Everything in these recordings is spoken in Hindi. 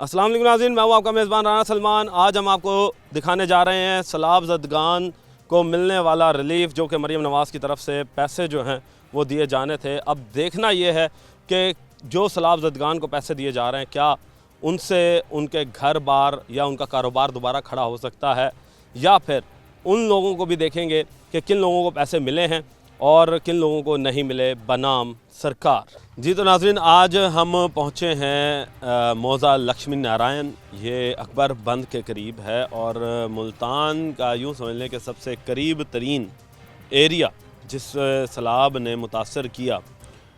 अस्सलाम वालेकुम नाज़रीन, मैं हूँ आपका मेज़बान राना सलमान। आज हम आपको दिखाने जा रहे हैं सैलाब ज़दगान को मिलने वाला रिलीफ, जो कि मरीम नवाज़ की तरफ से पैसे जो हैं वो दिए जाने थे। अब देखना ये है कि जो सैलाब ज़दगान को पैसे दिए जा रहे हैं, क्या उनसे उनके घर बार या उनका कारोबार दोबारा खड़ा हो सकता है, या फिर उन लोगों को भी देखेंगे कि किन लोगों को पैसे मिले हैं और किन लोगों को नहीं मिले बनाम सरकार। जी तो नाज़रीन, आज हम पहुँचे हैं मौज़ा लक्ष्मी नारायण। ये अकबर बंद के करीब है और मुल्तान का यूँ समझ लें कि सबसे करीब तरीन एरिया जिस सैलाब ने मुतासर किया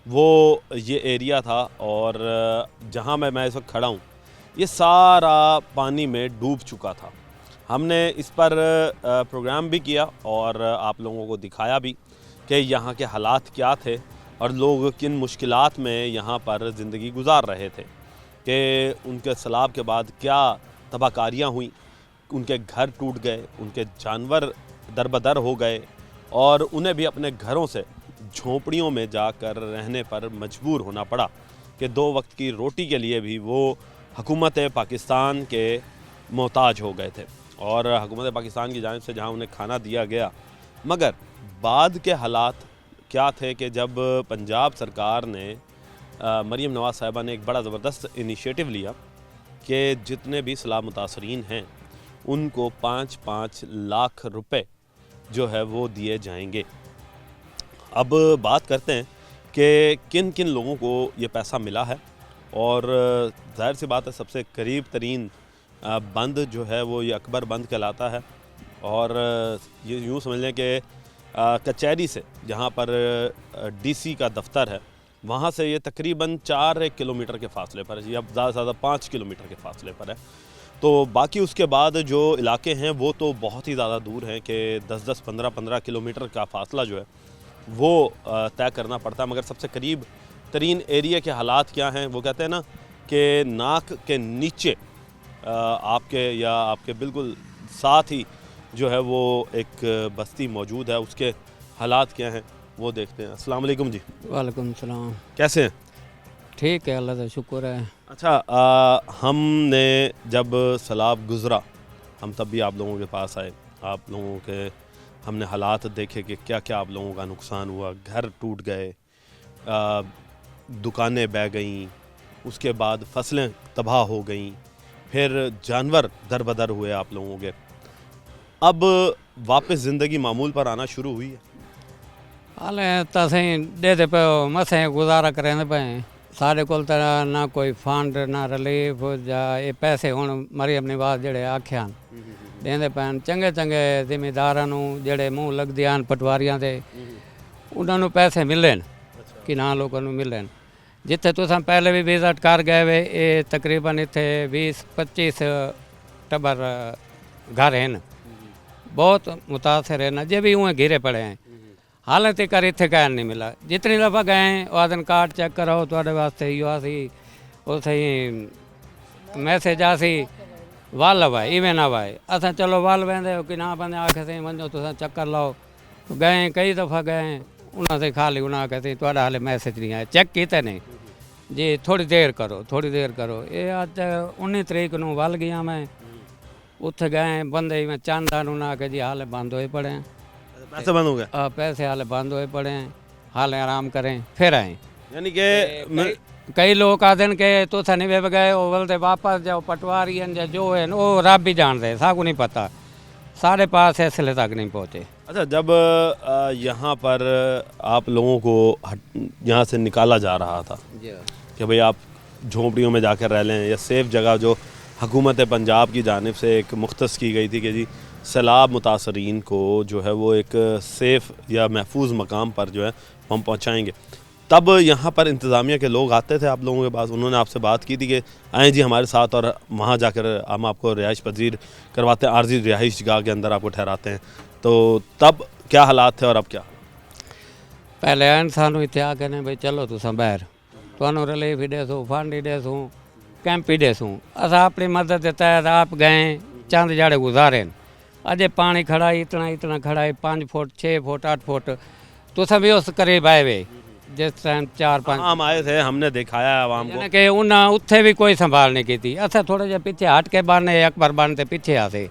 वो ये एरिया था। और जहाँ मैं इस वक्त खड़ा हूँ ये सारा पानी में डूब चुका था। हमने इस पर प्रोग्राम भी किया और आप लोगों को दिखाया भी कि यहाँ के हालात क्या थे और लोग किन मुश्किलात में यहाँ पर ज़िंदगी गुजार रहे थे, कि उनके सैलाब के बाद क्या तबाहकारियाँ हुई, उनके घर टूट गए, उनके जानवर दरबदर हो गए और उन्हें भी अपने घरों से झोंपड़ियों में जाकर रहने पर मजबूर होना पड़ा कि 2 वक्त की रोटी के लिए भी वो हुकूमत पाकिस्तान के मोहताज हो गए थे। और हुकूमत पाकिस्तान की जानिब से जहाँ उन्हें खाना दिया गया, मगर बाद के हालात क्या थे कि जब पंजाब सरकार ने मरीम नवाज़ साहिबा ने एक बड़ा ज़बरदस्त इनिशिएटिव लिया कि जितने भी सैलाब मुतासरीन हैं उनको 5-5 लाख रुपए जो है वो दिए जाएंगे। अब बात करते हैं कि किन किन लोगों को ये पैसा मिला है। और जाहिर सी बात है, सबसे करीब तरीन बंद जो है वो ये अकबर बंद कहलाता है। और ये यूँ समझ लें कि कचहरी से, जहाँ पर डीसी का दफ्तर है, वहाँ से ये तकरीबन 4 किलोमीटर के फासले पर है, या ज़्यादा से ज़्यादा 5 किलोमीटर के फासले पर है। तो बाकी उसके बाद जो इलाके हैं वो तो बहुत ही ज़्यादा दूर हैं कि 10-10, 15-15 किलोमीटर का फासला जो है वो तय करना पड़ता है। मगर सबसे करीब तरीन एरिया के हालात क्या हैं, वो कहते हैं ना कि नाक के नीचे आपके या आपके बिल्कुल साथ ही जो है वो एक बस्ती मौजूद है, उसके हालात क्या हैं वो देखते हैं। अस्सलाम वालेकुम जी। वालेकुम सलाम। कैसे हैं? ठीक है, अल्लाह का शुक्र है। अच्छा, हमने जब सैलाब गुज़रा हम तब भी आप लोगों के पास आए, आप लोगों के हमने हालात देखे कि क्या क्या आप लोगों का नुकसान हुआ। घर टूट गए, दुकानें बह गईं, उसके बाद फसलें तबाह हो गईं, फिर जानवर दरबदर हुए आप लोगों के। अब वापस ज़िंदगी मामूल पर आना शुरू हुई है। हाले तसें देते पे मसें गुजारा करें पे साढ़े कोल तो ना कोई फंड ना रिलीफ जा ये पैसे हुण मरीम नवाज़ जेड़े आख्या देंदे पैन चंगे चंगे जिमीदारां नूं जेड़े मूँह लगदे हन पटवारियां दे, उन्हां नूं पैसे मिले कि ना लोगों नूं मिले। जिथे तुसां पहले भी विजिट कर गए वे, ये तकरीबन इत्थे 20-25 टबर घर हैं, बहुत मुतासर है न, जे भी उहें घिरे पड़े हैं। हाल तक इत्थे कैन नहीं मिला। जितनी दफ़ा गए आदन कार्ड चेक कराओ थोड़े वास्ते इो आसी उसे मैसेज आसी वल वाए इवें ना वाए। असां चलो वल वेंदे कि ना बंदे आखे सी वञो तुसां चक्कर लाओ। गए कई दफ़ा गए, उन्होंने खाली उन्हें आखे सी थोड़ा हाले मैसेज नहीं आया, चेक किते नहीं जी, थोड़ी देर करो थोड़ी देर करो। ये अज 19 तरीक नूं वल गया मैं, उत्थे गए बंदे में चंद ना के जी हाले बंद होए पड़े हैं, पैसे बंद हो गए। पैसे हाले बंद होए पड़े हैं, हाले आराम करें फिर आए। यानी कि कई लोग आदन के तुसा नहीं वे गए वो बोलते वापस जाओ, पटवारी हैं जो है वो रब ही जानते, साकू नहीं पता, साढ़े पास इसलिए तक नहीं पहुँचे। अच्छा, जब यहाँ पर आप लोगों को यहाँ से निकाला जा रहा था कि भाई आप झोंपड़ियों में जाकर रह लें, या सेफ़ जगह जो हुकूमत पंजाब की जानिब से एक मुख्तस की गई थी कि जी सैलाब मुतासरीन को जो है वो एक सेफ़ या महफूज मकाम पर जो है हम पहुँचाएँगे, तब यहाँ पर इंतज़ामिया के लोग आते थे आप लोगों के पास, उन्होंने आपसे बात की थी कि आएँ जी हमारे साथ और वहाँ जाकर हम आपको रिहाइश पजीर करवाते हैं, आर्जी रिहाइश गाह के अंदर आपको ठहराते हैं। तो तब क्या हालात थे और अब क्या? पहले आन सानू इत्थे आके ने भाई चलो तुसां बाहर तुहानू रिलीफ ही देसूँ, फंड ही देसूँ, कैंप ही देसूँ। असां अपनी मदद के तहत आप गए चंद जाड़े गुजारे। अजे पानी खड़ा है इतना इतना खड़ा है, 5 फुट 6 फुट 8 फुट, तुसां भी उस करीब आए वे जिस टाइम 4-5 हम आए थे, हमने दिखाया है आवाम को। यानी कि उन्हें उत्थे भी कोई संभाल नहीं की थी। असा थोड़े जे पीछे हट के बाने अकबर बान ते पीछे आसे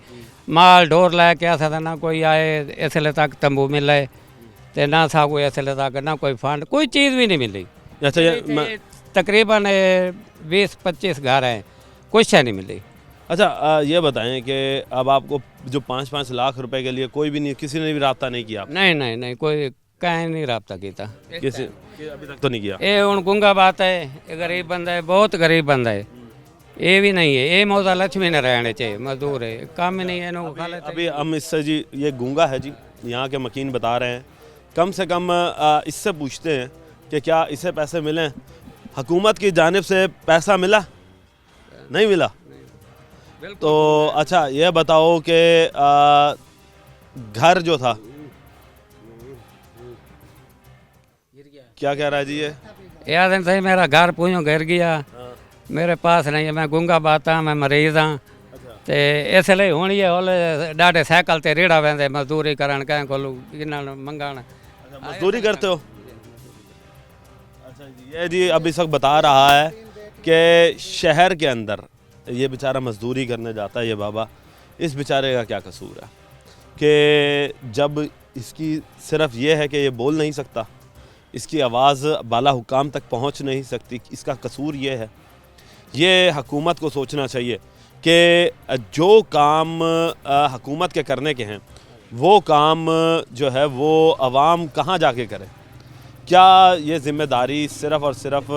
माल ढोर लैके असा था ना कोई आए इसले तक तंबू मिले ते ना सा कोई इसले तक ना कोई फंड कोई चीज़ भी नहीं मिली। अच्छा ये तकरीबन 20-25 घर हैं, कुछ शय नहीं मिली। अच्छा ये बताएं कि अब आपको जो 5-5 लाख रुपए के लिए कोई भी नहीं, किसी ने भी रब्ता नहीं किया? नहीं नहीं नहीं, कोई कहीं नहीं रब्ता किया। किसी अभी तक तो नहीं किया। ये हूँ गुंगा बात है, ये गरीब बंदा है, बहुत गरीब बंदा है। ये भी नहीं है, ये मौजा लक्ष्मी न रहने चाहिए, मजदूर है, काम ही नहीं है इन्हों खा लेते। अभी हम इससे जी, ये गूंगा है जी, यहाँ के मकीन बता रहे हैं, कम से कम इससे पूछते हैं कि क्या इसे पैसे मिले? हुकूमत की जानिब से पैसा मिला? नहीं मिला। तो अच्छा ये बताओ कि घर जो था, क्या कह रहा है जी ये? याद सही मेरा घर पूछो गिर गया, मेरे पास नहीं है, मैं गुंगा बात हाँ, मैं मरीज हाँ। तो इसलिए हूँ ये होले डाटे साइकिल ते रेड़ा वेंदे मजदूरी करन कहीं को इन्होंने मंगाना। मजदूरी करते हो? अच्छा जी, ये जी अब इस वक्त बता रहा है कि शहर के अंदर ये बेचारा मजदूरी करने जाता है। ये बाबा, इस बेचारे का क्या कसूर है कि जब इसकी सिर्फ ये है कि ये बोल नहीं सकता, इसकी आवाज़ बाला हुकाम तक पहुंच नहीं सकती, इसका कसूर ये है। ये हुकूमत को सोचना चाहिए कि जो काम हुकूमत के करने के हैं वो काम जो है वो आवाम कहाँ जाके करे। क्या ये ज़िम्मेदारी सिर्फ़ और सिर्फ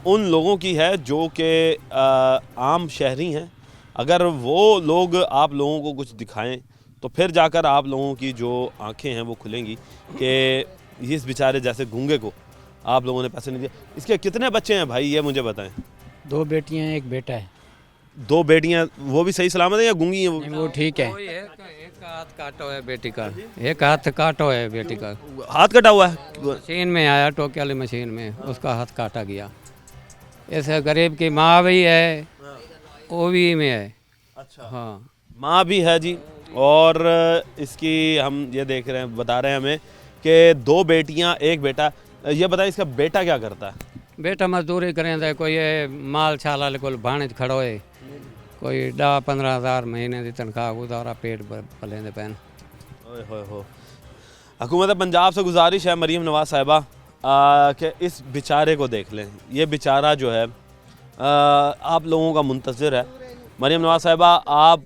उन लोगों की है जो कि आम शहरी हैं? अगर वो लोग आप लोगों को कुछ दिखाएं तो फिर जाकर आप लोगों की जो आंखें हैं वो खुलेंगी कि इस बेचारे जैसे गूंगे को आप लोगों ने पैसे नहीं दिए। इसके कितने बच्चे हैं भाई, ये मुझे बताएं? 2 बेटियां एक बेटा है। 2 बेटियां, वो भी सही सलामत है या गूंगी हैं वो? नहीं, वो ठीक है। एक हाथ काटो है बेटी का, एक हाथ काटो है बेटी का, हाथ कटा हुआ है? मशीन में आया, टोके वाली मशीन में उसका हाथ काटा गया। ऐसे गरीब की माँ भी है, वो भी में है। अच्छा हाँ, माँ भी है जी। और इसकी हम ये देख रहे हैं, बता रहे हैं हमें कि 2 बेटियां एक बेटा। ये बताइए इसका बेटा क्या करता है? बेटा मजदूरी करें तो कोई ये माल छाला को भाणे खड़ो है, कोई 10-15 हज़ार महीने की तनख्वाह गुजारा पेट पलेंदे पैन। ओए होए हो। हुकूमत पंजाब से गुजारिश है मरीम नवाज़ साहिबा कि इस बेचारे को देख लें। ये बेचारा जो है आप लोगों का मुंतज़िर है। मरीम नवाज़ साहिबा आप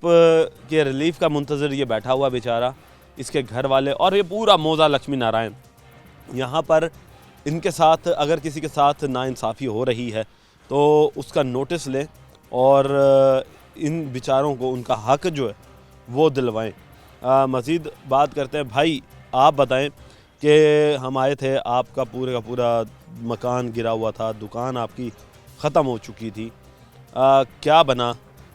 के रिलीफ का मुंतज़िर ये बैठा हुआ बेचारा, इसके घर वाले और ये पूरा मौज़ा लक्ष्मी नारायण। यहाँ पर इनके साथ अगर किसी के साथ नाइंसाफ़ी हो रही है तो उसका नोटिस लें और इन बेचारों को उनका हक जो है वो दिलवाएं। मज़ीद बात करते हैं। भाई आप बताएं कि हम आए थे, आपका पूरे का पूरा मकान गिरा हुआ था, दुकान आपकी ख़त्म हो चुकी थी, क्या बना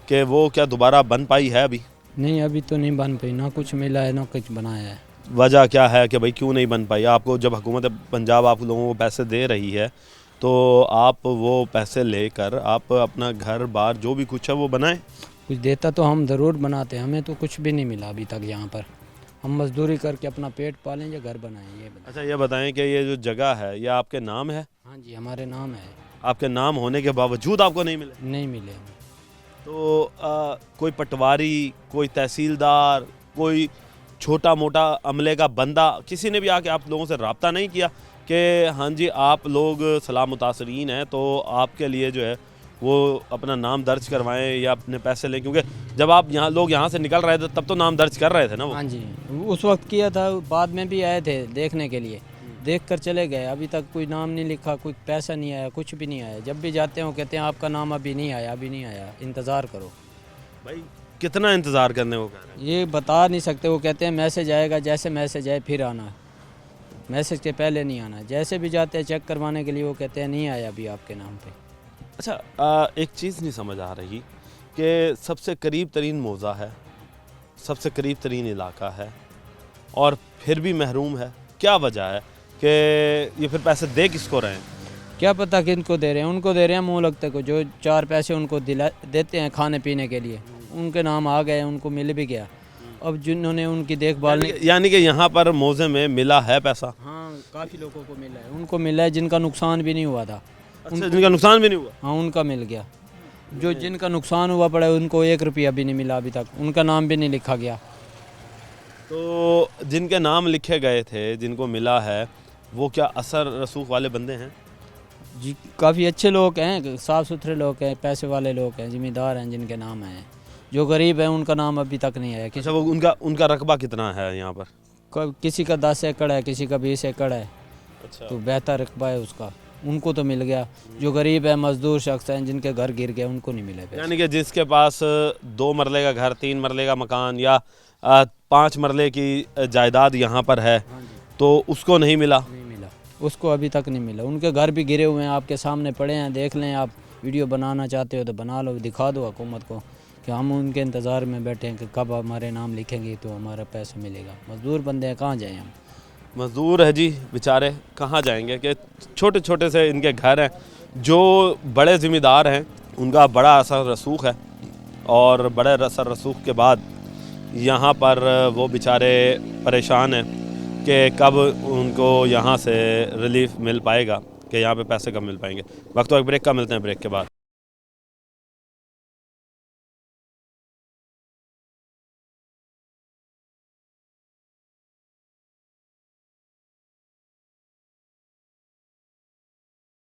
कि वो क्या दोबारा बन पाई है? अभी नहीं, अभी तो नहीं बन पाई, ना कुछ मिला है ना कुछ बनाया है। वजह क्या है कि भाई क्यों नहीं बन पाई? आपको जब हुकूमत पंजाब आप लोगों को पैसे दे रही है तो आप वो पैसे लेकर आप अपना घर बार जो भी कुछ है वो बनाएं। कुछ देता तो हम ज़रूर बनाते, हमें तो कुछ भी नहीं मिला अभी तक। यहाँ पर हम मजदूरी करके अपना पेट पालें या घर बनाएं, ये बताएं। अच्छा ये बताएं कि ये जो जगह है ये आपके नाम है? हाँ जी, हमारे नाम है। आपके नाम होने के बावजूद आपको नहीं मिले? नहीं मिले हमें। तो कोई पटवारी, कोई तहसीलदार, कोई छोटा मोटा अमले का बंदा, किसी ने भी आके आप लोगों से रब्ता नहीं किया कि हाँ जी आप लोग सलाम मुतासरीन हैं तो आपके लिए जो है वो अपना नाम दर्ज करवाएं या अपने पैसे लें? क्योंकि जब आप लोग यहाँ से निकल रहे थे तब तो नाम दर्ज कर रहे थे ना वो। हाँ जी, उस वक्त किया था, बाद में भी आए थे देखने के लिए, देख कर चले गए। अभी तक कोई नाम नहीं लिखा, कोई पैसा नहीं आया, कुछ भी नहीं आया। जब भी जाते हैं वो कहते हैं आपका नाम अभी नहीं आया, अभी नहीं आया, इंतज़ार करो। भाई कितना इंतज़ार करने को कह रहे हैं? ये बता नहीं सकते। वो कहते हैं मैसेज आएगा, जैसे मैसेज आए फिर आना, मैसेज के पहले नहीं आना। जैसे भी जाते हैं चेक करवाने के लिए वो कहते हैं नहीं आया अभी आपके नाम पे। अच्छा एक चीज़ नहीं समझ आ रही कि सबसे करीब तरीन मौज़ा है, सबसे करीब तरीन इलाका है और फिर भी महरूम है। क्या वजह है कि ये फिर पैसे दे किसको रहे हैं? क्या पता किनको दे रहे हैं, उनको दे रहे हैं मुँह लगते को, जो 4 पैसे उनको देते हैं खाने पीने के लिए, उनके नाम आ गए, उनको मिल भी गया। अब जिन्होंने उनकी देखभाल नहीं, यानी कि यहाँ पर मौज़े में मिला है पैसा? हाँ काफ़ी लोगों को मिला है, उनको मिला है जिनका नुकसान भी नहीं हुआ था। अच्छा, जिनका नुकसान भी नहीं हुआ? हाँ, उनका मिल गया। जो जिनका नुकसान हुआ पड़ा है उनको 1 रुपया भी नहीं मिला अभी तक, उनका नाम भी नहीं लिखा गया। तो जिनके नाम लिखे गए थे, जिनको मिला है, वो क्या असर रसूख वाले बंदे हैं? जी, काफ़ी अच्छे लोग हैं, साफ़ सुथरे लोग हैं, पैसे वाले लोग हैं, ज़िम्मेदार हैं जिनके नाम हैं। जो गरीब है उनका नाम अभी तक नहीं आया। अच्छा, वो उनका रकबा कितना है यहाँ पर? किसी का 10 एकड़ है, किसी का 20 एकड़ है, अच्छा, तो बेहतर रकबा है उसका, उनको तो मिल गया। जो गरीब है, मजदूर शख्स हैं, जिनके घर गिर गए, उनको नहीं मिले पैसे। यानी कि जिसके पास 2 मरले का घर, 3 मरले का मकान या 5 मरले की जायदाद यहाँ पर है, हाँ जी, तो उसको नहीं मिला? नहीं मिला, उसको अभी तक नहीं मिला। उनके घर भी गिरे हुए हैं, आपके सामने पड़े हैं, देख लें। आप वीडियो बनाना चाहते हो तो बना लो, दिखा दो हुकूमत को कि हम उनके इंतज़ार में बैठे हैं कि कब हमारे नाम लिखेंगे तो हमारा पैसा मिलेगा। मजदूर बंदे हैं, कहाँ जाएँ हम? मजदूर है जी बेचारे, कहाँ जाएंगे? कि छोटे छोटे से इनके घर हैं। जो बड़े ज़िम्मेदार हैं उनका बड़ा असर रसूख है, और बड़े असर रसूख के बाद यहाँ पर वो बेचारे परेशान हैं कि कब उनको यहाँ से रिलीफ मिल पाएगा, कि यहाँ पे पैसे कब मिल पाएंगे। वक्त तो एक ब्रेक का, मिलते हैं ब्रेक के बाद।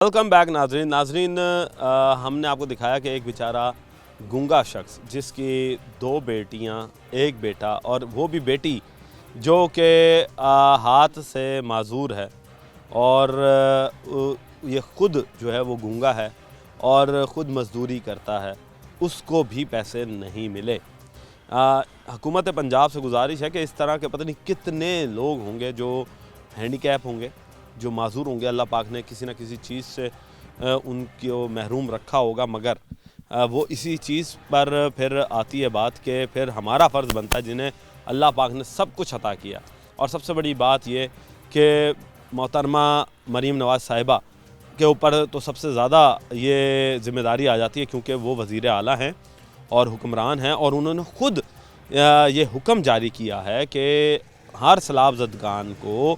वेलकम बैक नाजरीन, हमने आपको दिखाया कि एक बेचारा गूंगा शख्स जिसकी 2 बेटियां, 1 बेटा, और वो भी बेटी जो कि हाथ से माजूर है, और ये ख़ुद जो है वो गूंगा है और ख़ुद मजदूरी करता है, उसको भी पैसे नहीं मिले। हुकूमत पंजाब से गुजारिश है कि इस तरह के पता नहीं कितने लोग होंगे जो हैंडीकैप होंगे, जो माजूर होंगे। अल्लाह पाक ने किसी न किसी चीज़ से उनको महरूम रखा होगा, मगर वो इसी चीज़ पर फिर आती है बात कि फिर हमारा फ़र्ज़ बनता है, जिन्हें अल्लाह पाक ने सब कुछ अता किया। और सबसे बड़ी बात ये कि मोहतरमा मरीम नवाज़ साहिबा के ऊपर तो सबसे ज़्यादा ये ज़िम्मेदारी आ जाती है, क्योंकि वो वज़ीर आला हैं और हुक्मरान हैं, और उन्होंने ख़ुद ये हुक्म जारी किया है कि हर सलाबज़दगान को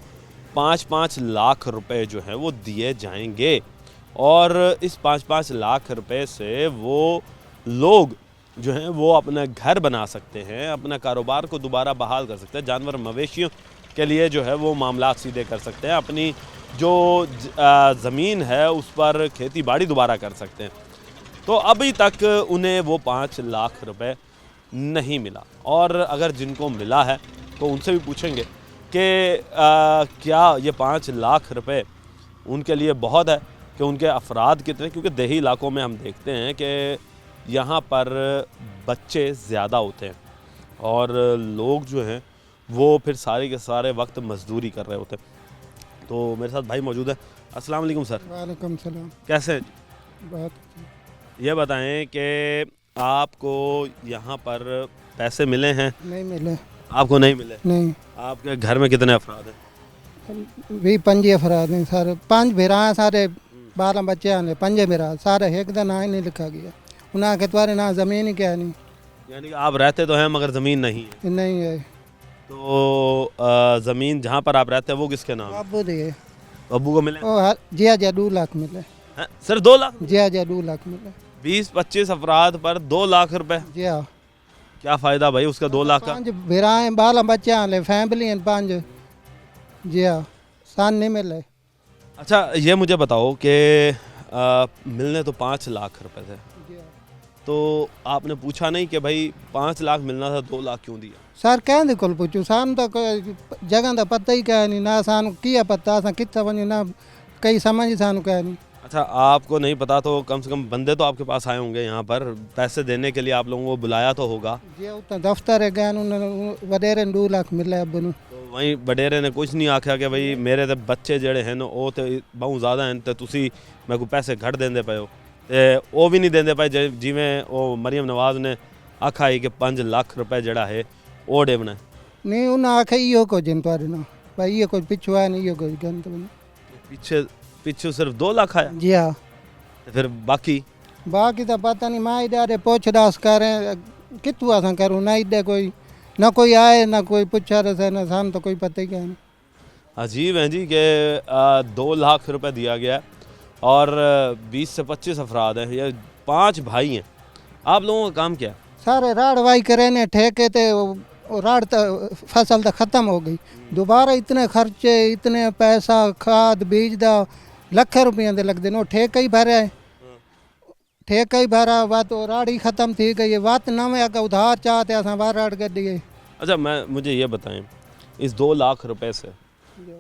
5-5 लाख रुपए जो हैं वो दिए जाएंगे, और इस 5-5 लाख रुपए से वो लोग जो हैं वो अपना घर बना सकते हैं, अपना कारोबार को दोबारा बहाल कर सकते हैं, जानवर मवेशियों के लिए जो है वो मामलात सीधे कर सकते हैं, अपनी जो ज़मीन है उस पर खेती बाड़ी दोबारा कर सकते हैं। तो अभी तक उन्हें वो 5 लाख रुपए नहीं मिला, और अगर जिनको मिला है तो उनसे भी पूछेंगे कि क्या ये 5 लाख रुपए उनके लिए बहुत है, कि उनके अफराद कितने, क्योंकि देही इलाकों में हम देखते हैं कि यहाँ पर बच्चे ज़्यादा होते हैं, और लोग जो हैं वो फिर सारे के सारे वक्त मजदूरी कर रहे होते हैं। तो मेरे साथ भाई मौजूद है। अस्सलाम वालेकुम सर। वालेकुम सलाम। कैसे हैं? बात ये बताएं कि आपको यहाँ पर पैसे मिले हैं? नहीं मिले। आपको नहीं मिले? नहीं, आपके घर में कितने अफराद हैं? भी 5 अफराद हैं सारे, 5 भेरा हैं सारे, 12 बच्चे हैं, 5 भेरा सारे, एक का ना ही नहीं लिखा गया। उन्हें के तुम्हारे ना ज़मीन ही क्या नहीं। यानी कि आप रहते तो हैं मगर ज़मीन नहीं है? नहीं है। तो ज़मीन जहाँ पर आप रहते हैं वो किसके नाम है? अबू दिए। तो अब्बू को मिले? ओ जिया 2 लाख मिले। हैं? सिर्फ 2 लाख? जिया 2 लाख मिले। 20-25 अफराद पर 2 लाख रुपए? जिया क्या फ़ायदा भाई उसका 2 लाख का? 5 भेरा हैं, 12 बच्चे हैं, फैमिली हैं 5। जिया सान नहीं मिले। अच्छा, ये मुझे बताओ कि मिलने तो 5 लाख रुपए थे, तो आपने पूछा नहीं कि भाई 5 लाख मिलना था, 2 लाख क्यों दिया? सर कहते कोल पूछू, सान तो जगह का पता ही क्या नहीं, ना सान किया पता, असा कितना वञू ना कई समझ सानू क्या नहीं। अच्छा, आपको नहीं पता तो कम से कम बंदे तो आपके पास आए होंगे यहाँ पर पैसे देने के लिए, आप लोगों को बुलाया तो होगा। जी उतना दफ्तर है गए, उन्होंने वडेरे 2 लाख मिले अब नू। तो वहीं वडेरे ने कुछ नहीं आख्या कि भाई मेरे तो बच्चे जड़े हैं वो तो बहुत ज़्यादा हैं, तो तुसी मेरे को पैसे घट देंदे पे हो, तो वो भी नहीं देंदे पे जिमें वो मरीम नवाज ने आखा है कि 5 लाख रुपए जड़ा है वो देना? नहीं उन्हें आखे इो को जिन तुआरे ना भाई, ये कोई पिछू आया नहीं, ये कोई गंत बने। पीछे सिर्फ 2 लाख आया? जी हाँ। तो फिर बाकी तो पता नहीं, माँ इधर पूछदास करें कितु असा करूँ ना, इधर कोई ना कोई आए ना कोई पूछा रहे ना, साम तो कोई पता ही क्या नहीं। अजीब है जी कि 2 लाख रुपए दिया गया है और 20 से 25 अफराद हैं, ये 5 भाई हैं। आप लोगों का काम क्या है? सारे राड़ वाई करे ने ठेके थे वो राड़ फसल तो ख़त्म हो गई, दोबारा इतने खर्चे इतने पैसा खाद बीज दा लख रुपये दे लगते वो ठेका ही भरा है, ठेका ही भरा बात तो राड़ ही ख़त्म थी गई बात नवे अगर उधार चाहते असां बाहर राड़ कर दिए। अच्छा, मुझे ये बताएं, इस 2 लाख रुपए से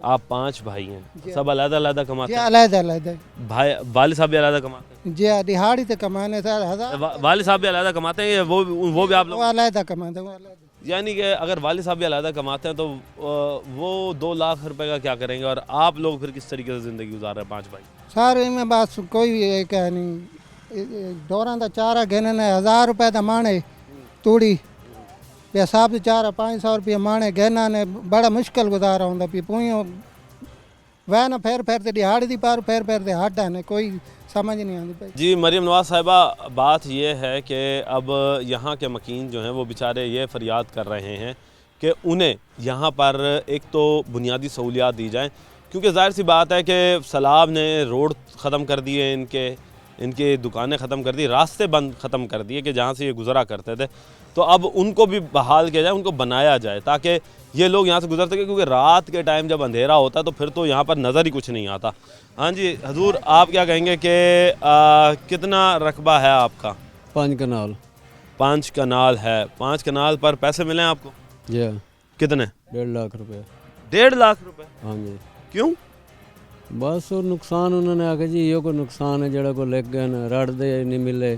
आप 5 भाई हैं, सब अलग अलग कमाते जी हैं? अलग अलग भाई वालिद साहब भी अलग कमाते हैं? जी दिहाड़ी तो कमाने सर हजार वालिद साहब भी अलग कमाते हैं या वो भी आप वो लोग? अलग कमाते वो अलग। यानी कि अगर वालिद साहब भी अलग कमाते हैं तो वो 2 लाख रुपए का क्या करेंगे और आप लोग फिर किस तरीके से ज़िंदगी गुजार रहे हैं 5 भाई? सारे में बस कोई भी एक है नहीं डोरा का चारा घेने ने 1000 रुपये का माने तूड़ी हिसाब से 400-500 रुपये माने गहना ने बड़ा मुश्किल गुजारा होंगे पी पुइयों वह ना फेर ते दिहाड़ी दी पार फेर ते हाटा ने कोई समझ नहीं आती भाई। जी मरियम नवाज साहिबा, बात ये है कि अब यहाँ के मकीन जो हैं वो बेचारे ये फरियाद कर रहे हैं कि उन्हें यहाँ पर एक तो बुनियादी सहूलियात दी जाएँ, क्योंकि जाहिर सी बात है कि सैलाब ने रोड ख़त्म कर दिए, इनके दुकानें ख़त्म कर दी, रास्ते बंद ख़त्म कर दिए कि जहाँ से ये गुज़रा करते थे। तो अब उनको भी बहाल किया जाए, उनको बनाया जाए ताकि ये लोग यहाँ से गुजर सकें, क्योंकि रात के टाइम जब अंधेरा होता है तो फिर तो यहाँ पर नज़र ही कुछ नहीं आता। हाँ जी हजूर, आप क्या कहेंगे कि कितना रकबा है आपका? 5 कनाल। 5 कनाल है। 5 कनाल पर पैसे मिले आपको? जी कितने? 1.5 लाख रुपए। 1.5 लाख रुपए? हाँ जी। क्यों? बस वो नुकसान उन्होंने आके जी यो को नुकसान है जड़ा को लग गए न रड़ दे नहीं मिले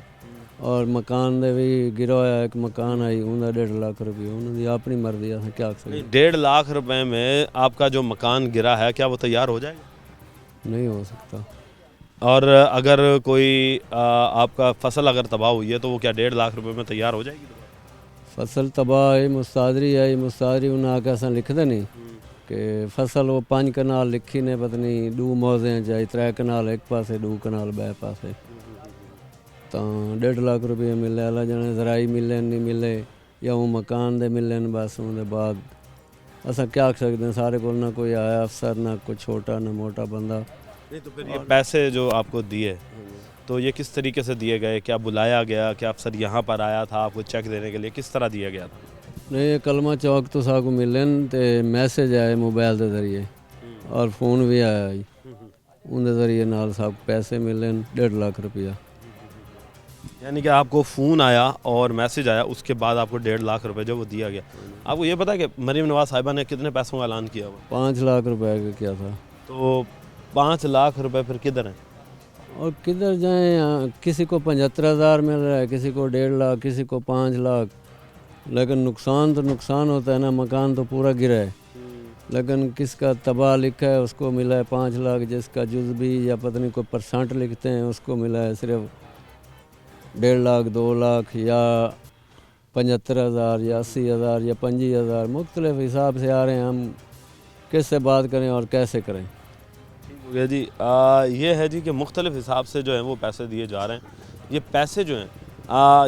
और मकान दे भी गिरा होया एक मकान आई उनका 1.5 लाख रुपये उन्होंने अपनी मर्जी असें क्या कर सकते। 1.5 लाख रुपए में आपका जो मकान गिरा है क्या वो तैयार हो जाएगा? नहीं हो सकता। और अगर कोई आपका फसल अगर तबाह हुई है तो वो क्या 1.5 लाख रुपए में तैयार हो जाएगी? फसल तबाह है मुस्तादरी उन्हें आके असें लिखते नहीं कि फसल वो 5 कनाल लिखी ने पता नहीं 2 मौजे जाए 3 कनाल एक पासे 2 कनाल बे पासे तो 1.5 लाख रुपये मिले अल्लाह जाने जराई मिले नहीं मिले या वो मकान दे मिले बस उनके बाद असा क्या कर सकते हैं। सारे को ना कोई आया अफसर ना कोई छोटा ना मोटा बंदा। नहीं तो फिर ये पैसे जो आपको दिए तो ये किस तरीके से दिए गए? क्या बुलाया गया? क्या अफसर यहाँ पर आया था आपको चेक देने के लिए? किस तरह दिया गया था? नहीं कलमा चौक तो साकू मिले तो मैसेज आए मोबाइल के जरिए और फोन भी आया उनके जरिए नाल साकू पैसे मिले 1.5 लाख रुपया। यानी कि आपको फ़ोन आया और मैसेज आया उसके बाद आपको 1.5 लाख रुपए जो वो दिया गया। आपको ये पता है कि मरीम नवाज साहिबा ने कितने पैसों का ऐलान किया हुआ? 5 लाख रुपए का किया था। तो 5 लाख रुपए फिर किधर हैं? और किधर जाएं? किसी को 75,000 मिल रहा है, किसी को 1.5 लाख, किसी को 5 लाख। लेकिन नुकसान तो नुकसान होता है ना, मकान तो पूरा गिरा है लेकिन किसका तबाह लिखा है उसको मिला है 5 लाख, जिसका जुज़बी या पता नहीं कोई % लिखते हैं उसको मिला है सिर्फ 1.5 लाख 2 लाख या 75,000 या 80,000 या 25,000 मुख्तलिफ हिसाब से आ रहे हैं। हम किससे बात करें और कैसे करें? ठीक हो गया जी। ये है जी कि मुख्तलिफ हिसाब से जो है वो पैसे दिए जा रहे हैं। ये पैसे जो हैं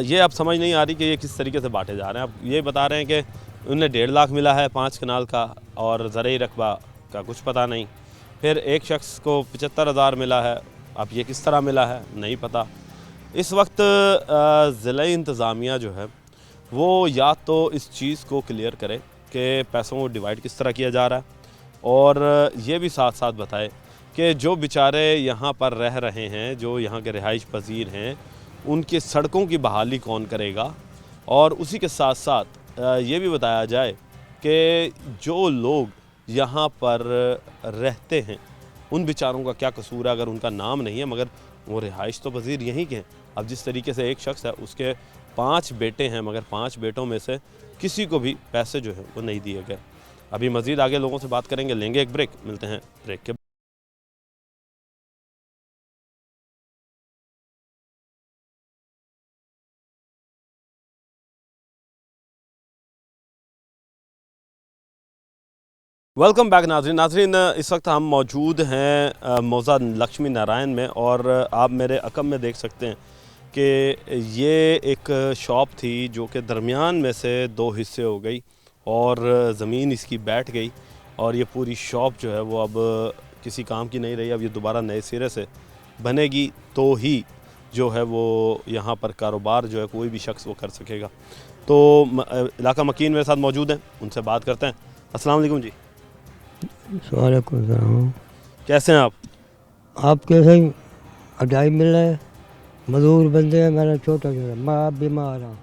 ये अब समझ नहीं आ रही कि ये किस तरीके से बांटे जा रहे हैं। अब ये बता रहे हैं कि उन्हें 1.5 लाख मिला है 5 कनाल का और ज़रई रकबा का कुछ पता नहीं। फिर एक शख्स को 75,000 मिला है, अब ये किस तरह मिला है नहीं पता। इस वक्त ज़िला इंतज़ामिया जो है वो या तो इस चीज़ को क्लियर करे कि पैसों को डिवाइड किस तरह किया जा रहा है और ये भी साथ साथ बताए कि जो बेचारे यहाँ पर रह रहे हैं, जो यहाँ के रिहाइश पजीर हैं, उनकी सड़कों की बहाली कौन करेगा। और उसी के साथ साथ ये भी बताया जाए कि जो लोग यहाँ पर रहते हैं उन बेचारों का क्या कसूर है अगर उनका नाम नहीं है मगर वो रिहाइश तो पजीर यहीं के हैं। अब जिस तरीके से एक शख्स है उसके 5 बेटे हैं मगर 5 बेटों में से किसी को भी पैसे जो है वो नहीं दिए गए। अभी मज़ीद आगे लोगों से बात करेंगे, लेंगे एक ब्रेक, मिलते हैं ब्रेक के। वेलकम बैक नाजरीन, इस वक्त हम मौजूद हैं मौजा लक्ष्मी नारायण में और आप मेरे अकम में देख सकते हैं कि ये एक शॉप थी जो कि दरमियान में से 2 हिस्से हो गई और ज़मीन इसकी बैठ गई और ये पूरी शॉप जो है वो अब किसी काम की नहीं रही। अब ये दोबारा नए सिरे से बनेगी तो ही जो है वो यहाँ पर कारोबार जो है कोई भी शख्स वो कर सकेगा। तो इलाका मकीन मेरे साथ मौजूद हैं, उनसे बात करते हैं। अस्सलाम वालेकुम जी, वालेकुम। कैसे हैं आप? आप कैसे? अढ़ाई मिल रहा है, मजदूर बंदे हैं, मेरा छोटा छोटा, मैं आप बीमार हूँ,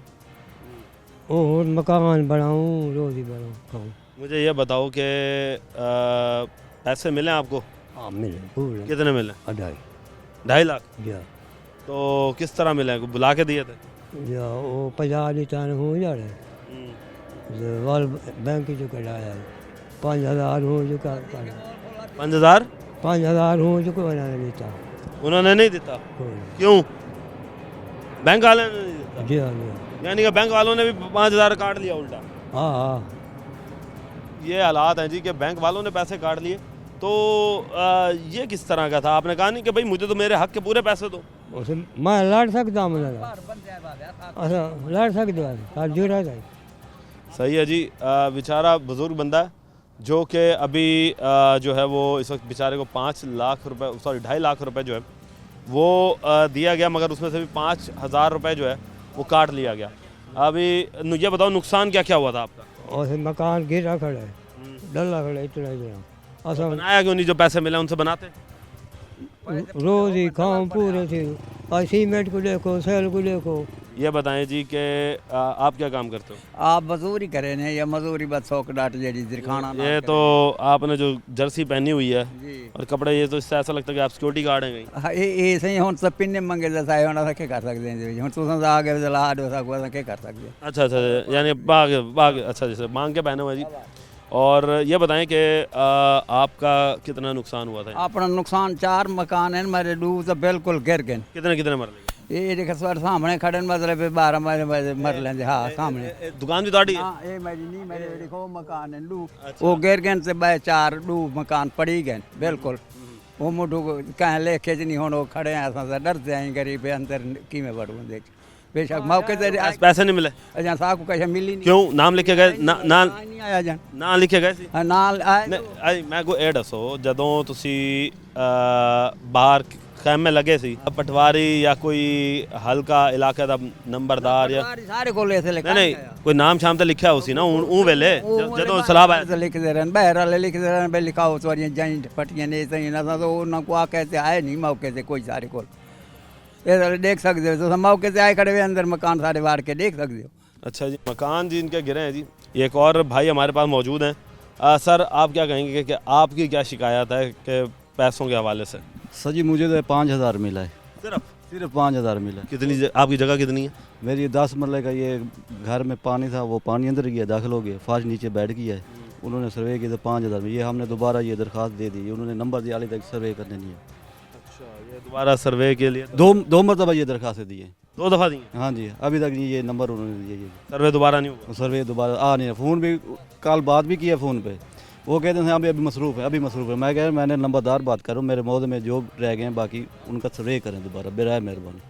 और मकान बनाऊँ, रोज़ी बनाऊँ। मुझे ये बताओ कि पैसे मिले आपको? हाँ मिले, पूरे कितने मिले? 2.5 लाख। या तो किस तरह मिले? बुला के दिए थे? या वो 50 लिटान हो जा रहे वाल बैंक जो कराया 5,000 हो जो का 5,000? 5,000 हो जो को बना लेता उन्होंने नहीं देता? कोई। क्यों? बैंक वाले ने नहीं देता? जी हाँ जी हाँ। यानी कि बैंक वालों ने भी 5,000 काट लिया उल्टा? हाँ हाँ ये हालात हैं जी कि बैंक वालों ने पैसे काट लिए। तो ये किस तरह का था? आपने कहा नहीं कि भाई मुझे तो मेरे हक के पूरे पैसे दो? उसे मैं लड़ सकता हूँ, अच्छा लड़ सकता जुड़ा जाए। सही है जी। बेचारा बुज़ुर्ग बंदा है जो कि अभी जो है वो इस वक्त बेचारे को 5 लाख रुपए, सॉरी 2.5 लाख रुपए जो है वो दिया गया, मगर उसमें से भी 5,000 रुपये जो है वो काट लिया गया। अभी ये बताओ नुकसान क्या क्या हुआ था आपका? और फिर मकान गिरा खड़ा है, डल्ला खड़ा है, इतना ही अच्छा बनाया क्यों नहीं? जो पैसे मिले उनसे बनाते? रोज ही खाऊं पूरे थे, और सीमेंट को देखो, सेल को देखो। ये बताएं जी कि आप क्या काम करते हो? आप मजदूरी करें ने या मजदूरी बस सौक डाट जेडी दिखाना ये तो आपने जो जर्सी पहनी हुई है जी और कपड़े, ये तो इससे ऐसा लगता है कि आप सिक्योरिटी गार्ड हैं कहीं। ये सही हुन सब पिन्ने मंगे जैसा है होना के कर सकते हैं हुन तुम आगे जला दो सको के कर सकते हैं। अच्छा अच्छा, यानी बाग बाग, अच्छा जैसे मांग के पहने हुए जी। और ये बताएं कि आपका कितना नुकसान हुआ था? अपना नुकसान 4 मकान है मेरे डूब तो बिल्कुल गिर गए। कितने कितने मर गए? ये देख सर सामने खड़े मतलब 12 मर लेंगे। हाँ सामने दुकान भी ताड़ी है? हाँ ये मेरी नहीं मेरे देखो मकान है डू वो गिर गए से 4 डू मकान पड़ी गए बिल्कुल। वो मुठू कहीं लेके नहीं हो खड़े हैं असा डरते हैं गरीब अंदर की में बढ़ू देख बेशक मौके से पैसे नहीं मिले? अजा साहब को कैसे मिली नहीं। क्यों? नाम लिखे गए? ना नहीं आया जन ना लिखे गए सी? नाल नहीं मैं को ਇਹ ਦੱਸੋ ਜਦੋਂ ਤੁਸੀਂ ਬਾਹਰ ਖੈਮੇ ਲੱਗੇ ਸੀ ਪਟਵਾਰੀ ਜਾਂ ਕੋਈ ਹਲਕਾ ਇਲਾਕੇ ਦਾ ਨੰਬਰਦਾਰ ਜਾਂ सारे को ले से नहीं नहीं कोई नाम शाम तो लिखा हो सी ना ਉਹ ਵੇਲੇ ਜਦੋਂ सलाब आया? लिखते रहन बहर वाले लिखते रहन भाई लिखाओ सवारियां जाइंट पट्टियां ने सही ना तो उन्होंने को आ कहते आए नहीं मौके से कोई सारे को ये देख सकते हो तो मौके से आए खड़े हुए अंदर मकान सारे वाड़ के देख सकते हो। अच्छा जी, मकान जी इनके गिरे हैं जी। एक और भाई हमारे पास मौजूद हैं। सर आप क्या कहेंगे कि आपकी क्या शिकायत है कि पैसों के हवाले से? सर जी मुझे तो 5,000 मिला है, सिर्फ 5,000 मिला है। कितनी आपकी जगह कितनी है? मेरी 10 मरले का ये घर में पानी था, वो पानी अंदर गया, दाखिल हो गया, फर्श नीचे बैठ गया है। उन्होंने सर्वे किया तो 5,000 में, ये हमने दोबारा ये दरख्वास्त दे दी, उन्होंने नंबर दिया हाली तक सर्वे करने नहीं है। अच्छा, ये दोबारा सर्वे के लिए दो मरतबा ये दरख्वास्त दी है। 2 दफ़ा दी? हाँ जी, अभी तक नहीं ये नंबर उन्होंने दिए, ये सर्वे दोबारा नहीं हुआ? सर्वे दोबारा आ नहीं है। फ़ोन भी कल बात भी किया फ़ोन पे, वो कहते हैं अभी मसरूफ़ है, अभी मसरूफ़ है। मैं कह रहा मैंने नंबरदार बात करूँ, मेरे मौद में जो रह गए हैं बाकी उनका सर्वे करें दोबारा, बेराए मेहरबानी।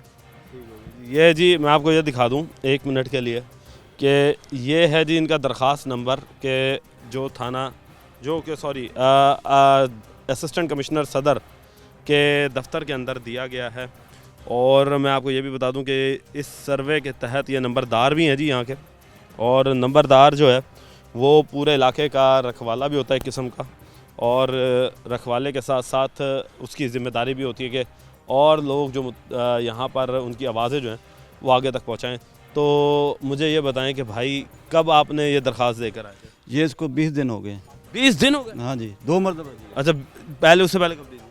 ये जी मैं आपको ये दिखा दूँ 1 मिनट के लिए कि ये है जी इनका दरख्वास्त नंबर के जो थाना जो कि सॉरी असिस्टेंट कमिश्नर सदर के दफ्तर के अंदर दिया गया है। और मैं आपको ये भी बता दूं कि इस सर्वे के तहत ये नंबरदार भी हैं जी यहाँ के, और नंबरदार जो है वो पूरे इलाके का रखवाला भी होता है एक किस्म का, और रखवाले के साथ साथ उसकी ज़िम्मेदारी भी होती है कि और लोग जो यहाँ पर उनकी आवाज़ें जो हैं वो आगे तक पहुँचाएँ। तो मुझे ये बताएं कि भाई कब आपने ये दरख्वास्त देकर आए थे? ये इसको 20 दिन हो गए। 20 दिन हो गए? हाँ जी, 2 मरतबा दी। अच्छा, पहले उससे पहले कब दी थी?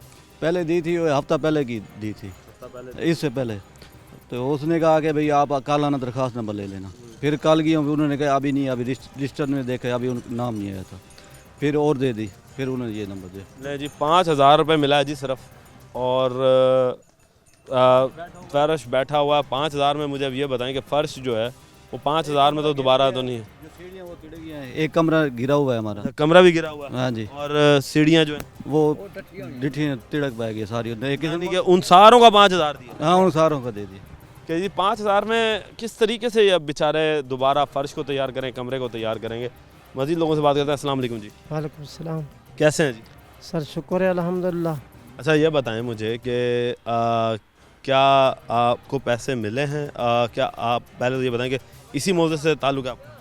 पहले दी थी, हफ्ता पहले की दी थी, इससे पहले। तो उसने कहा कि भाई आप कल आना दरख्वास्त नंबर ले लेना। फिर कल गई, उन्होंने कहा अभी नहीं, अभी रजिस्टर में देखा अभी उनका नाम नहीं आया था। फिर और दे दी, फिर उन्होंने ये नंबर दिया। नहीं जी, 5,000 रुपये मिला है जी सिर्फ, और फर्श बैठा हुआ है 5,000 में। मुझे अब ये बताएं कि फ़र्श जो है वो 5,000 में तो दोबारा तो नहीं है? जो सीढ़ियाँ वो तिड़ गई हैं, एक कमरा गिरा हुआ है हमारा। कमरा भी गिरा हुआ है? हाँ जी, और सीढ़ियाँ जो हैं वो डिठी तिड़क पाएगी सारी। यानी कि उन सारों का 5,000 दिया? हाँ, उन सारों का दे दिया। कि जी 5,000 में किस तरीके से अब बेचारे दोबारा फ़र्श को तैयार करें, कमरे को तैयार करेंगे? मज़ीद लोगों से बात करते हैं। अस्सलाम वालेकुम जी, वालेकुम सलाम। कैसे हैं जी? सर शुक्र है अल्हम्दुलिल्लाह। अच्छा ये बताएं मुझे कि क्या आपको पैसे मिले हैं? क्या आप पहले तो ये बताएं कि इसी मौजे से ताल्लुक़ है आपका?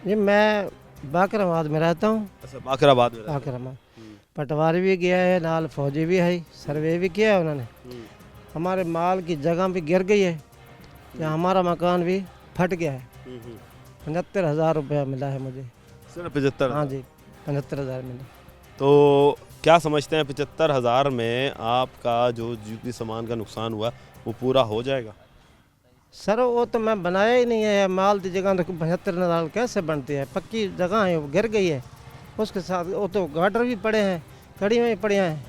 ये मैं बाकराबाद में रहता हूँ। अच्छा, बाकराबाद में रहते हैं। बाकराबाद पटवारी भी गया है, नाल फौजी भी है, सर्वे भी किया है उन्होंने। हमारे माल की जगह भी गिर गई है, या हमारा मकान भी फट गया है। 75,000 रुपया मिला है मुझे। सिर्फ 75? हाँ जी, 75,000 मिला। तो क्या समझते हैं 75,000 में आपका जो कीमती सामान का नुकसान हुआ वो पूरा हो जाएगा? सर वो तो मैं बनाया ही नहीं है, माल की जगह 75,000 कैसे बनती है? पक्की जगह है, वो गिर गई है। उसके साथ वो तो गाटर भी पड़े हैं, कड़ी में भी पड़े हैं।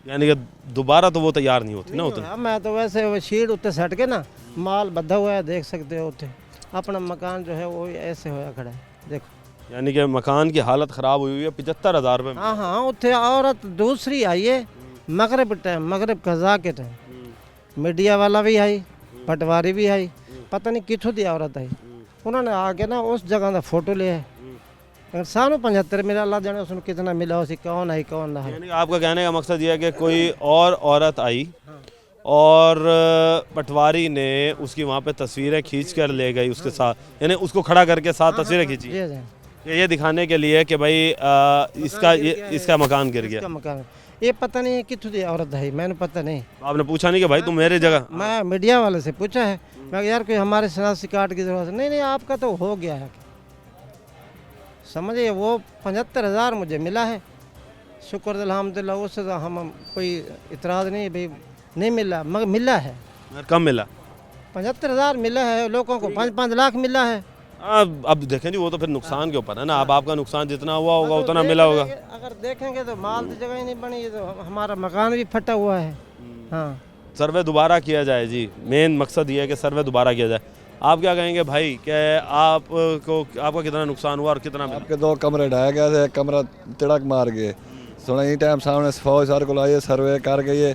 यानी कि दोबारा तो वो तैयार नहीं होती ना उतना? हाँ, मैं तो वैसे वो शीट उत्ते सट के ना माल बद्धा हुआ है, देख सकते हो उत्ते। अपना मकान जो है वो ऐसे होया खड़ा है, देखो। यानी कि मकान की हालत ख़राब हुई है 75,000 रुपये में? हाँ हाँ, उत्ते औरत दूसरी आई है मगरब टाइम, मगरब कज़ा के टाइम। मीडिया वाला भी आई, पटवारी भी आई, पता नहीं कितों दी औरत आई। उन्होंने आके ना उस जगह का फोटो लिया है। सानू 75 मिला, अल्लाह जाने उसमें कितना मिला, उसी कौन आई कौन ना है। यानी कि आपका कहने का मकसद ये है कि कोई और औरत आई और पटवारी ने उसकी वहाँ पे तस्वीरें खींच कर ले गई उसके साथ, यानी उसको खड़ा करके साथ तस्वीरें खींची जी जी। ये दिखाने के लिए कि भाई इसका मकान गिर गया। इसका मकान ये पता नहीं है कितों दी औरत है, मैंने पता नहीं। आपने पूछा नहीं कि भाई तुम मेरे जगह? मैं मीडिया वाले से पूछा है, मैं यार कोई हमारे शनाख्ती कार्ड की जरूरत है? नहीं नहीं, आपका तो हो गया है। समझिए, वो 75,000 मुझे मिला है, शुक्र अल्हम्दुलिल्लाह। उससे तो हम कोई इतराज़ नहीं भाई, नहीं मिला मगर मिला है। कम मिला? 75,000 मिला है, लोगों को 5-5 लाख मिला है। अब देखें जी, वो तो फिर नुकसान के ऊपर है ना। अब आपका नुकसान जितना हुआ होगा उतना मिला होगा। अगर देखेंगे तो माल की जगह ही नहीं बनी, तो हमारा मकान भी फटा हुआ है। हाँ, सर्वे दोबारा किया जाए जी, मेन मकसद ये है कि सर्वे दोबारा किया जाए। आप क्या कहेंगे भाई कि आपका कितना नुकसान हुआ और कितना मिला? आपके 2 कमरे ढाए गए थे, कमरा तिड़क मार गए। सुना ई टाइम सामने फौज सर को आइए, सर्वे कर गए,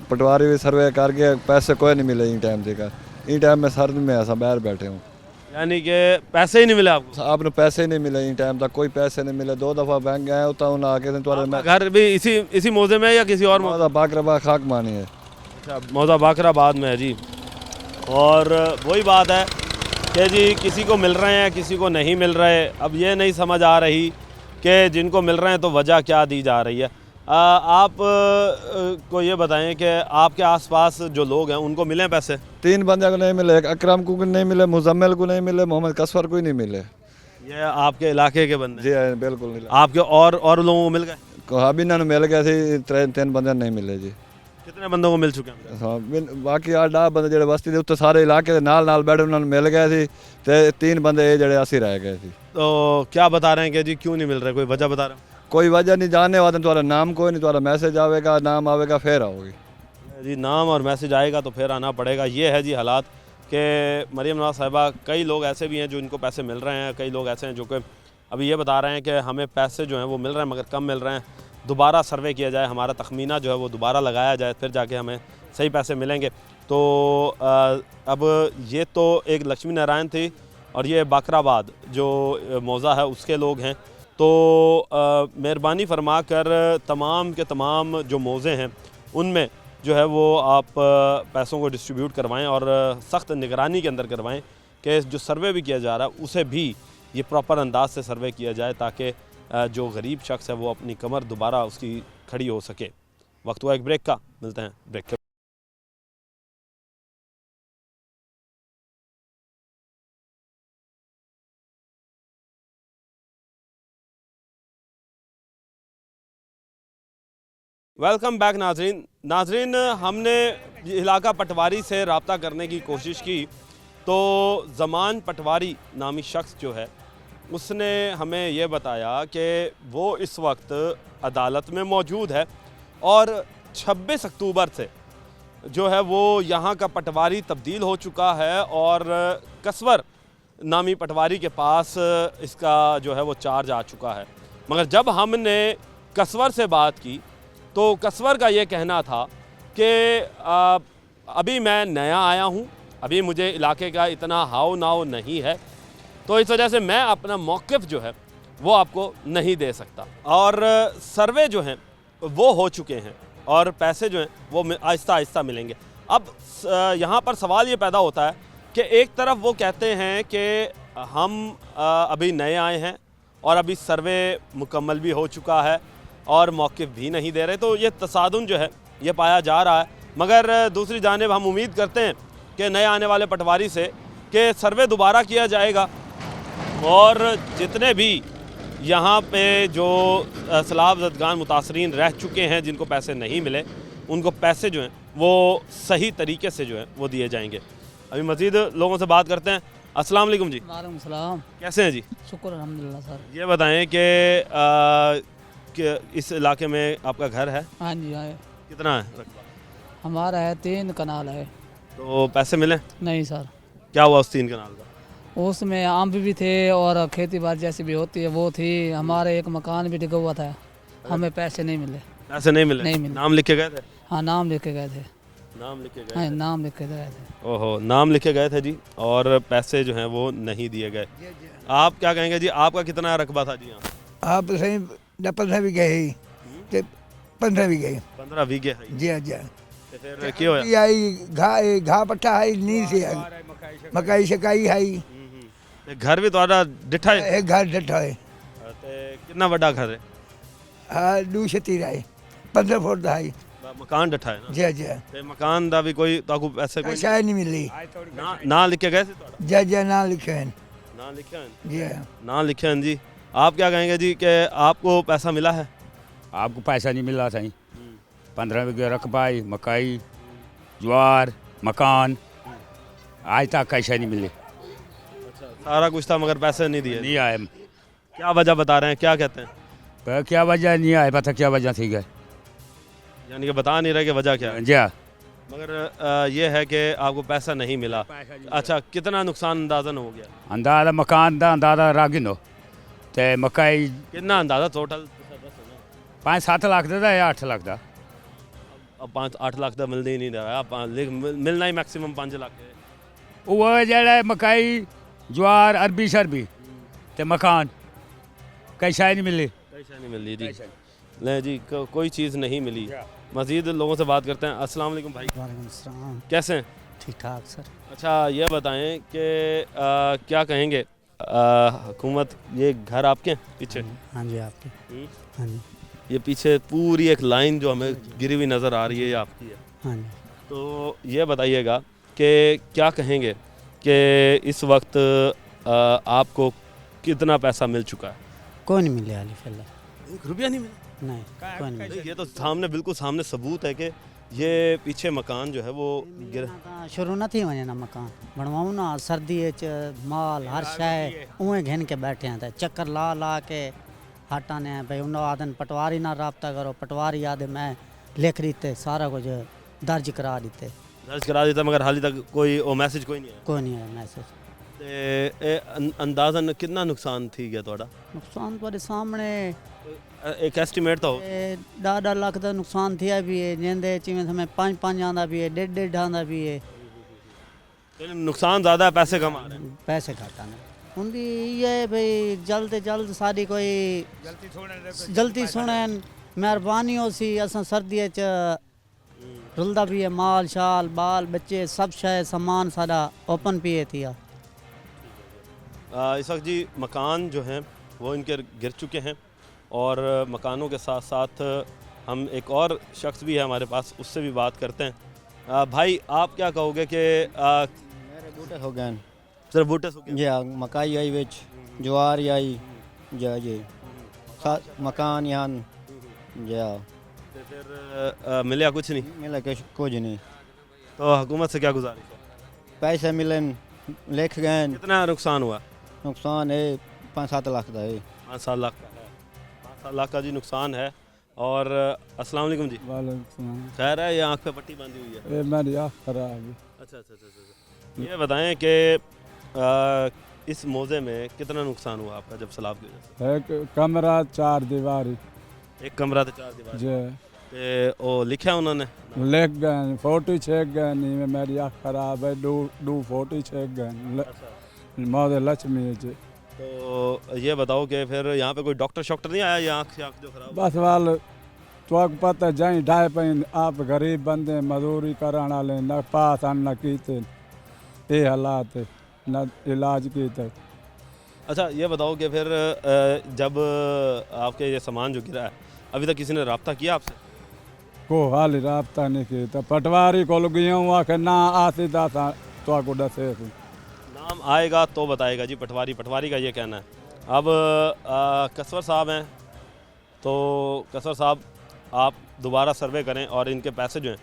पटवारी भी सर्वे कर गए, पैसे कोई नहीं मिले ई टाइम देकर। ई टाइम में सर में ऐसा बाहर बैठे हूँ। यानी कि पैसे ही नहीं मिले आपको? आपने पैसे ही नहीं मिले ई टाइम तक, कोई पैसे नहीं मिले। 2 दफ़ा बैंक गए उतना उन्हें आके तुम्हारे घर भी इसी मौजे में है या किसी और मौजे? बाकराबाद खाक मानी है। अच्छा, मौजा बाकराबाद में है जी। और वही बात है कि जी किसी को मिल रहे हैं, किसी को नहीं मिल रहे। अब ये नहीं समझ आ रही कि जिनको मिल रहे हैं तो वजह क्या दी जा रही है। आप को ये बताएं कि आपके आसपास जो लोग हैं उनको मिले पैसे? 3 बंदे को नहीं मिले, अकरम को नहीं मिले, मुजम्मिल को नहीं मिले, मोहम्मद कसवर को ही नहीं मिले। ये आपके इलाके के बंदे? जी बिल्कुल नहीं। आपके और लोगों को मिल गए? हाबिना मिल गए थे, 3 बंदे नहीं मिले जी। कितने बंदों को मिल चुके हैं? हाँ, बाकी 8-10 बंदे जो बस्ती के उत्ते सारे इलाके के नाल बैठे उन्होंने मिल गए थे, ते 3 बंदे ये जड़े असी रह गए थे। तो क्या बता रहे हैं कि जी क्यों नहीं मिल रहे? कोई वजह बता रहे हैं? कोई वजह नहीं, जानने वाले तुम्हारा नाम कोई नहीं, तुम्हारा मैसेज आवेगा, नाम आवेगा फिर आओगी जी। नाम और मैसेज आएगा तो फिर आना पड़ेगा। ये है जी हालात कि मरियम नवाज़ साहिबा, कई लोग ऐसे भी हैं जो इनको पैसे मिल रहे हैं, कई लोग ऐसे हैं जो कि अभी ये बता रहे हैं कि हमें पैसे जो हैं वो मिल रहे हैं मगर कम मिल रहे हैं। दोबारा सर्वे किया जाए, हमारा तखमीना जो है वो दोबारा लगाया जाए, फिर जाके हमें सही पैसे मिलेंगे। तो अब ये तो एक लक्ष्मी नारायण थी और ये बाकराबाद जो मौज़ा है उसके लोग हैं। तो मेहरबानी फरमा कर तमाम के तमाम जो मौज़े हैं उनमें जो है वो आप पैसों को डिस्ट्रीब्यूट करवाएं और सख्त निगरानी के अंदर करवाएं कि जो सर्वे भी किया जा रहा है उसे भी ये प्रॉपर अंदाज से सर्वे किया जाए ताकि जो गरीब शख्स है वो अपनी कमर दोबारा उसकी खड़ी हो सके। वक्त हुआ एक ब्रेक का, मिलते हैं ब्रेक के। वेलकम बैक नाजरीन, हमने इलाका पटवारी से रब्ता करने की कोशिश की तो ज़मान पटवारी नामी शख्स जो है उसने हमें ये बताया कि वो इस वक्त अदालत में मौजूद है और 26 अक्टूबर से जो है वो यहाँ का पटवारी तब्दील हो चुका है और कसवर नामी पटवारी के पास इसका जो है वो चार्ज आ चुका है। मगर जब हमने कसवर से बात की तो कसवर का ये कहना था कि अभी मैं नया आया हूँ, अभी मुझे इलाके का इतना हाव नाव नहीं है तो इस वजह से मैं अपना मौक़िफ़ जो है वो आपको नहीं दे सकता। और सर्वे जो हैं वो हो चुके हैं और पैसे जो हैं वो आहिस्ता आहिस्ता मिलेंगे। अब यहाँ पर सवाल ये पैदा होता है कि एक तरफ वो कहते हैं कि हम अभी नए आए हैं और अभी सर्वे मुकम्मल भी हो चुका है और मौक़िफ़ भी नहीं दे रहे, तो ये तसादुम जो है ये पाया जा रहा है। मगर दूसरी जानिब हम उम्मीद करते हैं कि नए आने वाले पटवारी से कि सर्वे दोबारा किया जाएगा और जितने भी यहाँ पे जो सैलाब ज़दगान मुतासरीन रह चुके हैं जिनको पैसे नहीं मिले, उनको पैसे जो हैं वो सही तरीके से जो है वो दिए जाएंगे। अभी मज़ीद लोगों से बात करते हैं। अस्सलाम वालेकुम जी। वालेकुम सलाम। कैसे हैं जी? शुक्र अल्हम्दुलिल्लाह सर। ये बताएं कि इस इलाके में आपका घर है? हाँ जी हाँ, कितना है रकबा? हमारा है 3 कनाल है। तो पैसे मिले? नहीं सर, क्या हुआ उस 3 कनाल का? उसमें आम भी थे और खेती बाड़ी जैसी भी होती है वो थी। हमारे एक मकान भी डिगा हुआ था, हमें पैसे नहीं मिले। पैसे नहीं मिले? नहीं मिले। नाम लिख के गए थे? हाँ नाम लिख के गए थे। नाम लिख के गए हाँ थे? नाम लिख के गए थे। ओहो, नाम लिखे गए थे जी और पैसे जो हैं वो नहीं दिए गए। आप क्या कहेंगे जी, आपका कितना रकबा था जी यहाँ? आप सही 15 भी गए ही ते 15 भी गए 15 बीघे है। जी जी ते फिर क्या होया? ये आई घा पट्टा आई नी से आई मकाई शकाई आई ते घर भी तुम्हारा डिठा है? एक घर डठा है ते कितना बड़ा घर है? हाँ 2 छती आई 15 फुट दा आई मकान डिठा है ना? जी जी ते मकान दा भी कोई ताकू पैसे कोई शायद नहीं मिली ना लिख के गए थे तुम्हारा? जी जी ना लिखे हैं ना लिखे हैं जी ना लिखे हैं जी। आप क्या कहेंगे जी कि आपको पैसा मिला है? आपको पैसा नहीं मिला सही। 15 बीघे रकबा आई, मकाई, ज्वार, मकान, आज तक कैसे नहीं मिले। सारा कुछ था मगर पैसे नहीं दिए? नहीं आए। क्या वजह बता रहे हैं, क्या कहते हैं? पर क्या वजह नहीं आए, पता क्या वजह थी गए। यानी कि बता नहीं रहे कि वजह क्या है। जी हाँ। मगर ये है कि आपको पैसा नहीं मिला। अच्छा, कितना नुकसान अंदाजन हो गया? अंदाजा मकान का अंदाजा रागिनो ते मकाई कितना अंदाजा टोटल? 5-7 लाख का या 8 लाख का। अब 5-8 लाख का मिलने ही नहीं रहा है, मिलना ही मैक्सिमम 5 लाख है। वो जड़ा मकाई, ज्वार, अरबी शरबी ते मकान कैसा नहीं मिली। कैसा नहीं मिली जी? नहीं जी, कोई चीज़ नहीं मिली। मज़ीद लोगों से बात करते हैं। अस्सलाम वालेकुम भाई। वालेकुम सलाम। कैसे हैं? ठीक ठाक सर। अच्छा, ये बताएं कि क्या कहेंगे, हुकूमत, ये घर आपके हैं पीछे? हाँ जी आपके। हाँ जी ये पीछे पूरी एक लाइन जो हमें गिरी हुई नज़र आ रही है ये आपकी है। हाँ जी। तो ये बताइएगा कि क्या कहेंगे कि इस वक्त आपको कितना पैसा मिल चुका है? कोई नहीं मिले हाली फिलहाल। 1 रुपया नहीं मिला? नहीं कोई नहीं मिले। ये तो सामने, बिल्कुल सामने सबूत है कि ये पीछे मकान जो है वो गिर। शुरू न थी वञे ना मकान बनवाऊं ना, सर्दी माल हर शइ उहें घिन के बैठे हैं, चक्कर ला ला के हटाने हैं भाई। उन आदन पटवारी ना रब्ता करो, पटवारी आदे मैं लिख दीते सारा कुछ दर्ज करा दीते। दर्ज करा देता मगर हाल तक कोई वो मैसेज कोई नहीं आया? कोई नहीं आया मैसेज। अंदाजन कितना नुकसान थी गया थोड़ा? नुकसान तो सामने एक एस्टिमेट तो 1.5 लाख का नुकसान थिया भी है, जेंदे चिमें समय 5-5 आंदा भी है, 1.5 आंदा भी है। नुकसान ज़्यादा है, पैसे कम आ रहे हैं। पैसे घट आने उनकी ये भाई जल्द जल्द साड़ी कोई जल्दी सुनन मेहरबानी हो सी। असां सर्दी च रुलदा भी है, माल शाल बाल बच्चे सब शय सामान सारा ओपन पिए थिया। इस वक्त जी मकान जो हैं वो इनके गिर चुके हैं और मकानों के साथ साथ हम एक और शख्स भी है हमारे पास, उससे भी बात करते हैं। भाई आप क्या कहोगे कि मेरे बूटे हो गए? सिर्फ बूटे सूखे? जी मकाई आई विच ज्वार आई जी मकान यहाँ जी। तो फिर मिला कुछ नहीं? मिला कुछ नहीं। तो हुकूमत से क्या गुजारिश है? पैसे मिले लिख गए। कितना नुकसान हुआ? नुकसान है 5-7 लाख का है। 5-7 लाख का है। 5-7 लाख का जी नुकसान है। और अस्सलाम वालेकुम जी। वालेकुम। खैर है, ये आँख पे पट्टी बांधी हुई है? मेरी आँख खराब है। अच्छा। ये बताएं कि इस मौजे में कितना नुकसान हुआ आपका जब सैलाब की वजह से? एक कमरा 4 दीवारी। एक कमरा तो 4 दीवारी जी। ते ओ लिखा उन्होंने? लिख गए, फोटो छेक गए। नहीं मेरी आँख खराब है, 2 फोटो छेक गए। मौद लक्ष्मी जी तो ये बताओ कि फिर यहाँ पे कोई डॉक्टर शॉक्टर नहीं आया, ये आँख जो खराब? बस वाल तो पता जाई ढाई पैन आप गरीब बंदे मजदूरी कराने वाले न पास न कीते ये हालात न इलाज कीते। अच्छा ये बताओ कि फिर जब आपके ये सामान जो गिरा है अभी तक किसी ने रब्ता किया आपसे? को हाल राबता नहीं किया। पटवारी को गया हुआ कि ना आसी दासा तो आपको दसे नाम आएगा तो बताएगा जी। पटवारी का ये कहना है। अब कसवर साहब हैं, तो कसवर साहब आप दोबारा सर्वे करें और इनके पैसे जो हैं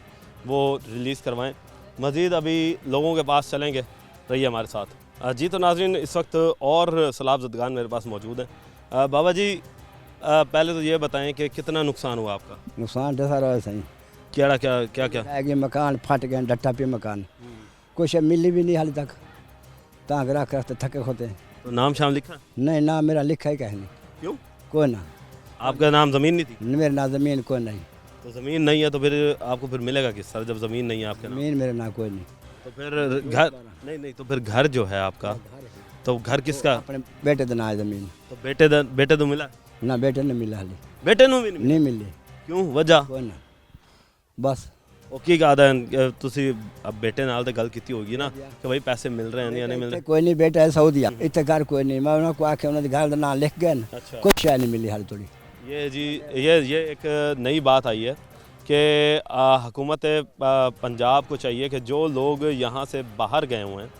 वो रिलीज़ करवाएं। मज़ीद अभी लोगों के पास चलेंगे, रहिए हमारे साथ। जी तो नाज़रीन, इस वक्त और सलाब ज़दगान मेरे पास मौजूद हैं। बाबा जी पहले तो ये बताएं कि कितना नुकसान हुआ आपका? नुकसान तो सारा सही क्या मकान फट गए, डट्टा पे मकान कुछ मिली भी नहीं हाल तक, ताक रख रखते थके होते। तो नाम शाम लिखा? नहीं, नाम मेरा लिखा ही कहीं नहीं। क्यों? कोई ना। आपका नाम ज़मीन नहीं थी? मेरे नाम ज़मीन कोई नहीं। तो ज़मीन नहीं है तो फिर आपको फिर मिलेगा किस सर जब ज़मीन नहीं है आपके नाम? ज़मीन मेरे नाम कोई नहीं। तो फिर घर नहीं तो फिर घर जो है आपका, तो घर किसका? अपने बेटे का नाम है ज़मीन। तो बेटे तो मिला ना? बेटे ने मिला हाली। बेटे ਨੂੰ ਵੀ नहीं मिली। क्यों वजह? कोई ना बस ਉਹ ਕੀ ਕਹਦਾ ਤੁਸੀਂ अब बेटे नाल ਤੇ ਗੱਲ ਕੀਤੀ ਹੋਗੀ ਨਾ कि भाई पैसे मिल रहे हैं या नहीं मिल रहे? कोई नहीं, बेटा है सऊदीया, इतने घर कोई नहीं। मैं उनको आके उन्होंने घर का नाम लिख गए ना, कुछ शायद नहीं मिली हाल थोड़ी। ये जी ये एक नई बात आई है कि हुकूमत पंजाब को चाहिए कि जो लोग यहाँ से बाहर गए हुए हैं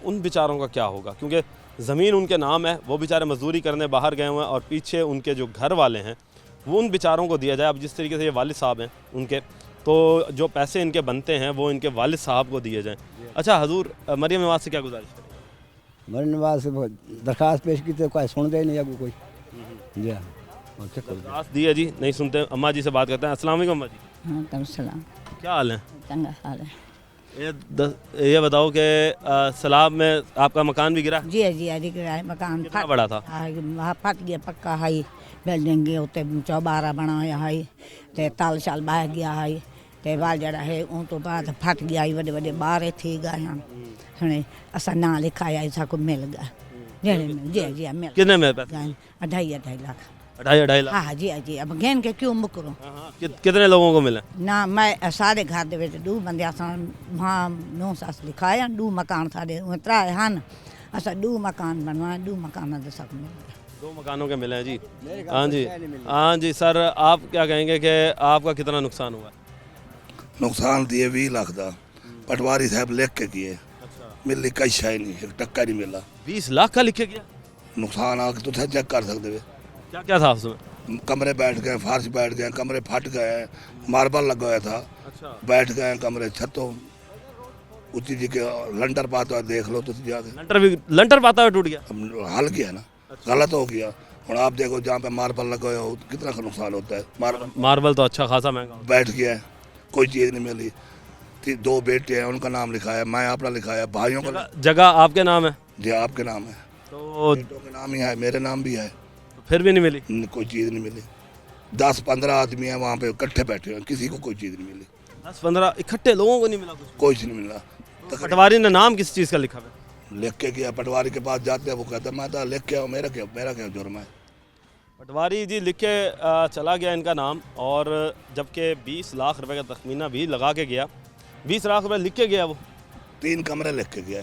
उन बेचारों का क्या होगा, क्योंकि ज़मीन उनके नाम है, वो बेचारे मजदूरी करने बाहर गए हुए हैं और पीछे उनके जो घर वाले हैं वो उन बेचारों को दिया जाए। अब जिस तरीके से ये वालिद साहब हैं उनके, तो जो पैसे इनके बनते हैं वो इनके वालिद साहब को दिए जाएँ। अच्छा हजूर, मरियम नवाज़ से क्या गुजारिश करें? मरियम नवाज़ से दरख्वास्त पेश की तो कोई सुन दे नहीं अभी कोई। जी हाँ, दरख्वास्त दी है जी, नहीं सुनते। अम्मा जी से बात करते हैं। अस्सलाम वालेकुम अम्मा जी। हाँ सलाम। क्या हाल है? चंगा हाल है। ये बताओ कि सलाब में आपका मकान भी गिरा? जी जी गिरा है मकान। कितना बड़ा था? वहाँ फट गया पक्का है, बिल्डिंग उत्ते चौबारा बनाया है, ते ताल शाल बह गया है, ते बाल जड़ा है उन तो बाद फट गया है, बड़े बड़े बारे थी गए हैं। हने असा ना लिखाया ऐसा को मिल गया। जी मिल। कितने में? 2.5 लाख। 2.5 लाख? हाँ जी। अब गहन के क्यों मुकरो? कितने लोगों को मिला? ना मैं सारे घर दे विच 2 बंदे वहाँ 9 सास लिखाया, 2 मकान सारे त्रै हैं, असा 2 मकान बनवाए, 2 मकान दे सब मिल गए। 2 मकानों के मिले हैं जी। हाँ जी सर, आप क्या कहेंगे कि आपका कितना नुकसान हुआ? नुकसान दिए 20 लाख का, पटवारी साहब लिख के किए, मिली कई शायद नहीं, 1 टक्का नहीं मिला। 20 लाख का लिखे गया नुकसान? आके तो चेक कर सकते हो। क्या था उसमें? कमरे बैठ गए, फर्श बैठ गए, कमरे फट गए, मार्बल लगा हुआ था। बैठ गए कमरे, छतों ऊंची जी के लंटर पाता हुआ देख लो तो जाके। लंटर पाता हुआ टूट गया? हल किया ना, गलत हो गया। और आप देखो जहाँ पे मार्बल लगा हुआ हो कितना का नुकसान होता है। मार्बल तो अच्छा खासा महंगा बैठ गया है, कोई चीज़ नहीं मिली। 2 बेटे हैं, उनका नाम लिखा है, मैं अपना लिखा है, भाइयों का। जगह आपके नाम है? जी आपके नाम है, तो बेटों के नाम ही है, मेरे नाम भी है, फिर भी नहीं मिली? कोई चीज़ नहीं मिली। 10-15 आदमी हैं वहाँ पे इकट्ठे बैठे हैं, किसी को कोई चीज़ नहीं मिली। 10-15 इकट्ठे लोगों को नहीं मिला? कुछ नहीं मिला। तो पटवारी ने नाम किस चीज़ का लिखा है? लिख के किया, पटवारी के पास जाते हैं, वो कहता है मैं तो लिख के आऊँ, मेरा क्या जुर्म है। पटवारी जी लिख के चला गया इनका नाम, और जबकि 20 लाख रुपए का तखमीना भी लगा के गया। 20 लाख रुपए लिख के गया वो? 3 कमरे लिख के गया।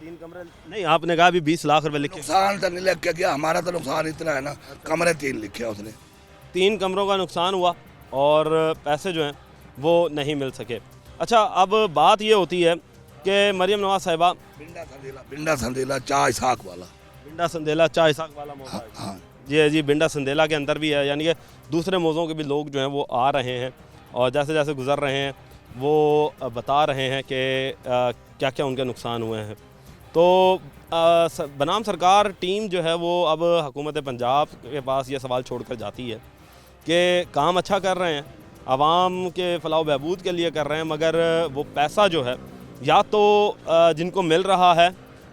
3 कमरे नहीं, आपने कहा भी 20 लाख रुपए लिखे। नुकसान तो नहीं लिख के गया, हमारा तो नुकसान इतना है ना, कमरे 3 लिखे उसने। 3 कमरों का नुकसान हुआ और पैसे जो हैं वो नहीं मिल सके। अच्छा, अब बात ये होती है कि मरियम नवाज साहिबा बिंडा संदेला चाय साख वाला, बिंडा संदेला चाय साख वाला मौका है। हाँ जी बिंडा संदेला के अंदर भी है, यानी कि दूसरे मौज़ों के भी लोग जो हैं वो आ रहे हैं और जैसे जैसे गुज़र रहे हैं वो बता रहे हैं कि क्या क्या उनके नुकसान हुए हैं। तो बनाम सरकार टीम जो है वो अब हुकूमत पंजाब के पास ये सवाल छोड़ कर जाती है कि काम अच्छा कर रहे हैं, आवाम के फ़लाह बहबूद के लिए कर रहे हैं, मगर वो पैसा जो है या तो जिनको मिल रहा है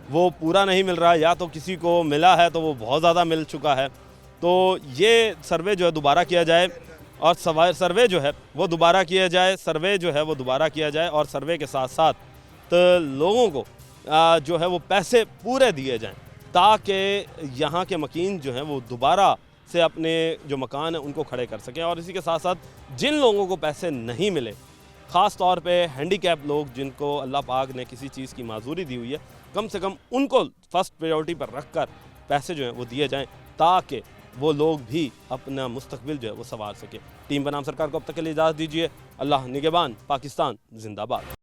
वो पूरा नहीं मिल रहा है, या तो किसी को मिला है तो वो बहुत ज़्यादा मिल चुका है। तो ये सर्वे जो है दोबारा किया जाए, और सर्वे जो है वो दोबारा किया जाए, और सर्वे के साथ साथ तो लोगों को जो है वो पैसे पूरे दिए जाएं, ताकि यहाँ के मकीन जो हैं वो दोबारा से अपने जो मकान हैं उनको खड़े कर सकें। और इसी के साथ साथ जिन लोगों को पैसे नहीं मिले, ख़ास तौर पे हैंडीकैप लोग जिनको अल्लाह पाक ने किसी चीज़ की माजूरी दी हुई है, कम से कम उनको फर्स्ट प्रायोरिटी पर रख कर पैसे जो हैं वो दिए जाएं, ताकि वो लोग भी अपना मुस्तकबिल जो है वो संवार सकें। टीम बनाम सरकार को अब तक के लिए इजाज़त दीजिए। अल्लाह निगहबान, पाकिस्तान जिंदाबाद।